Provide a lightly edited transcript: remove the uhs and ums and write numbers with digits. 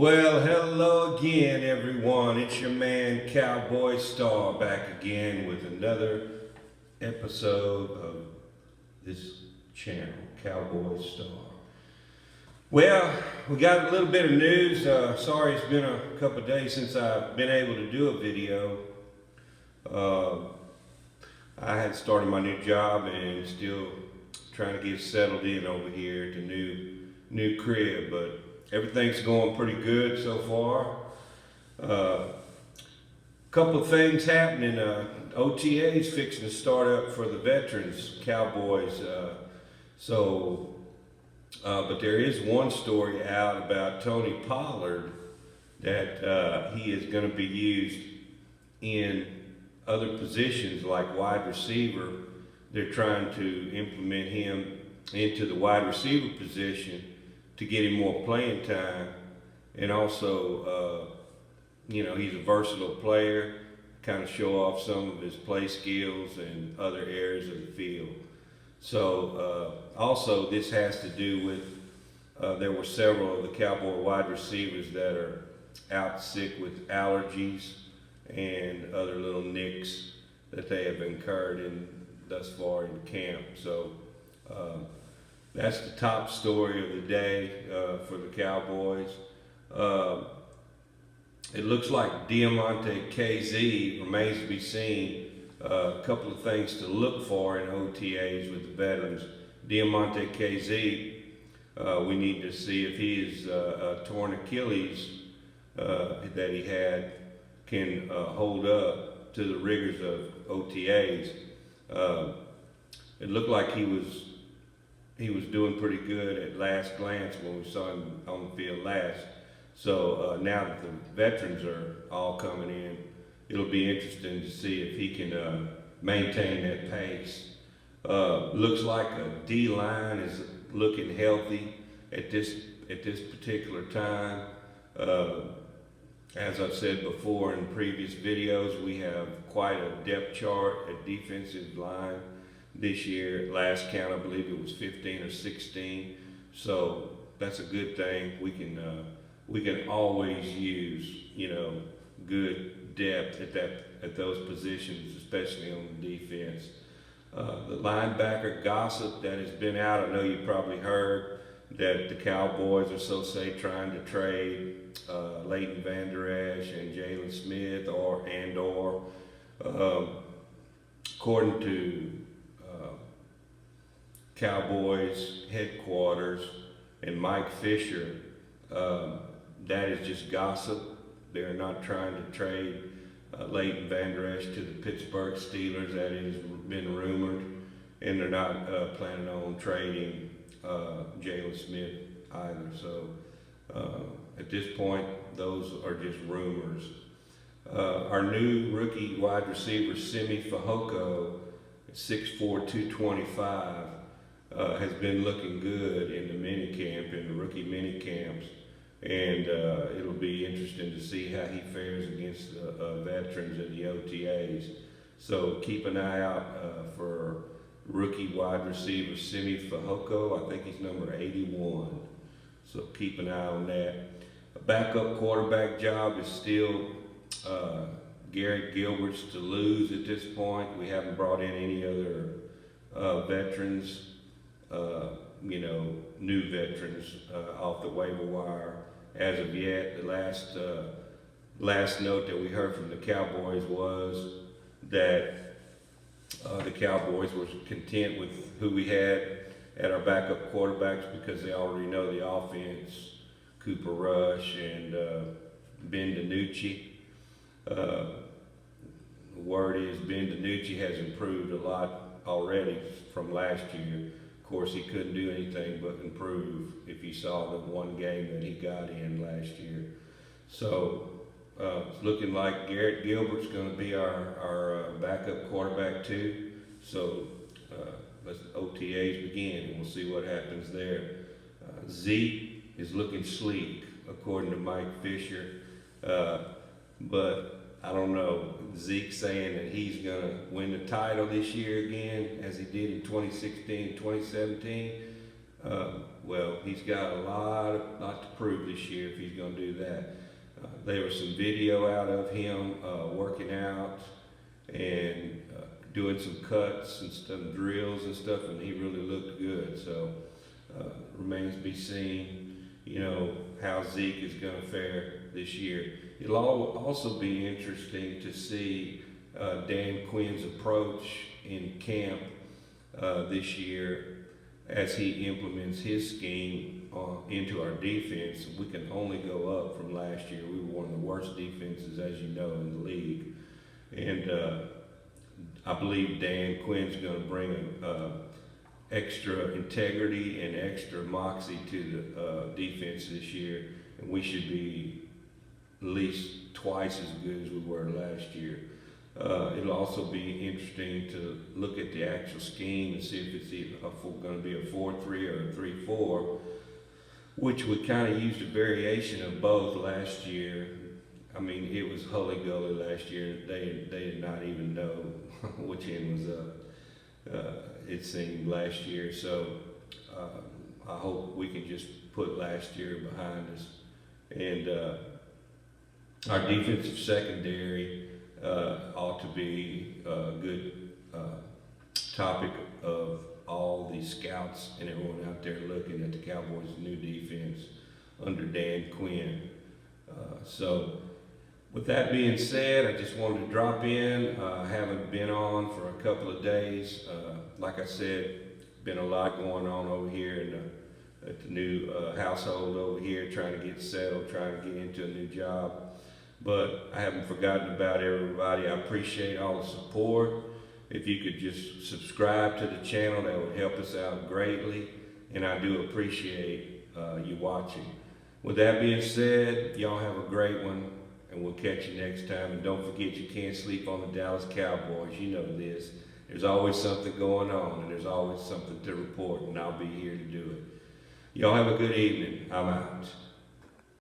Well, hello again, everyone. It's your man, Cowboy Star, back again with another episode of this channel, Cowboy Star. Well, we got a little bit of news. Sorry, it's been a couple of days since I've been able to do a video. I had started my new job and still trying to get settled in over here at the new crib, but everything's going pretty good so far. Couple of things happening. OTA's fixing to start up for the veterans, Cowboys. But there is one story out about Tony Pollard that he is going to be used in other positions like wide receiver. They're trying to implement him into the wide receiver position to get him more playing time, and also, he's a versatile player, kind of show off some of his play skills in other areas of the field. So also this has to do with, there were several of the Cowboy wide receivers that are out sick with allergies and other little nicks that they have incurred thus far in camp. So that's the top story of the day for the Cowboys. It looks like Diamante KZ remains to be seen. A couple of things to look for in OTAs with the veterans. Diamante KZ, we need to see if his torn Achilles that he had can hold up to the rigors of OTAs. It looked like he was doing pretty good at last glance when we saw him on the field last. So now that the veterans are all coming in, it'll be interesting to see if he can maintain that pace. Looks like a D-line is looking healthy at this particular time. As I've said before in previous videos, we have quite a depth chart at defensive line this year. Last count, I believe it was 15 or 16. So that's a good thing. We can always use, good depth at those positions, especially on the defense. The linebacker gossip that has been out, I know you probably heard that the Cowboys are trying to trade Leighton Vander Esch and Jalen Smith or according to Cowboys headquarters and Mike Fisher, that is just gossip. They're not trying to trade Leighton Vander Esch to the Pittsburgh Steelers. That has been rumored, and they're not planning on trading Jalen Smith either. So at this point, those are just rumors. Our new rookie wide receiver, Simi Fehoko, 6'4", 225, has been looking good in the rookie mini camps. And it'll be interesting to see how he fares against the veterans in the OTAs. So keep an eye out for rookie wide receiver Simi Fehoko. I think he's number 81. So keep an eye on that. A backup quarterback job is still Garrett Gilbert's to lose at this point. We haven't brought in any other veterans, new veterans off the waiver wire as of yet. The last note that we heard from the Cowboys was that the Cowboys were content with who we had at our backup quarterbacks because they already know the offense, Cooper Rush and Ben DiNucci. The word is Ben DiNucci has improved a lot already from last year. Of course, he couldn't do anything but improve if you saw the one game that he got in last year. So it's looking like Garrett Gilbert's going to be our backup quarterback too. So let's OTAs begin, and we'll see what happens there. Zeke is looking sleek, according to Mike Fisher, but I don't know. Zeke saying that he's going to win the title this year again, as he did in 2016, 2017. well, he's got a lot to prove this year if he's going to do that. There was some video out of him working out and doing some cuts and some drills and stuff, and he really looked good. So remains to be seen, how Zeke is going to fare this year. It'll also be interesting to see Dan Quinn's approach in camp this year as he implements his scheme into our defense. We can only go up from last year. We were one of the worst defenses, as you know, in the league. And I believe Dan Quinn's going to bring extra integrity and extra moxie to the defense this year. And we should be at least twice as good as we were last year. It'll also be interesting to look at the actual scheme and see if it's going to be a 4-3 or a 3-4, which we kind of used a variation of both last year. I mean, it was hully-gully last year. They did not even know which end was up, it seemed, last year. So I hope we can just put last year behind us. And our defensive secondary ought to be a good topic of all the scouts and everyone out there looking at the Cowboys' new defense under Dan Quinn. So with that being said, I just wanted to drop in. I haven't been on for a couple of days. Like I said, been a lot going on over here at the new household over here, trying to get settled, trying to get into a new job. But I haven't forgotten about everybody. I appreciate all the support. If you could just subscribe to the channel, that would help us out greatly. And I do appreciate you watching. With that being said, y'all have a great one, and we'll catch you next time. And don't forget, you can't sleep on the Dallas Cowboys. You know this. There's always something going on, and there's always something to report, and I'll be here to do it. Y'all have a good evening. I'm out.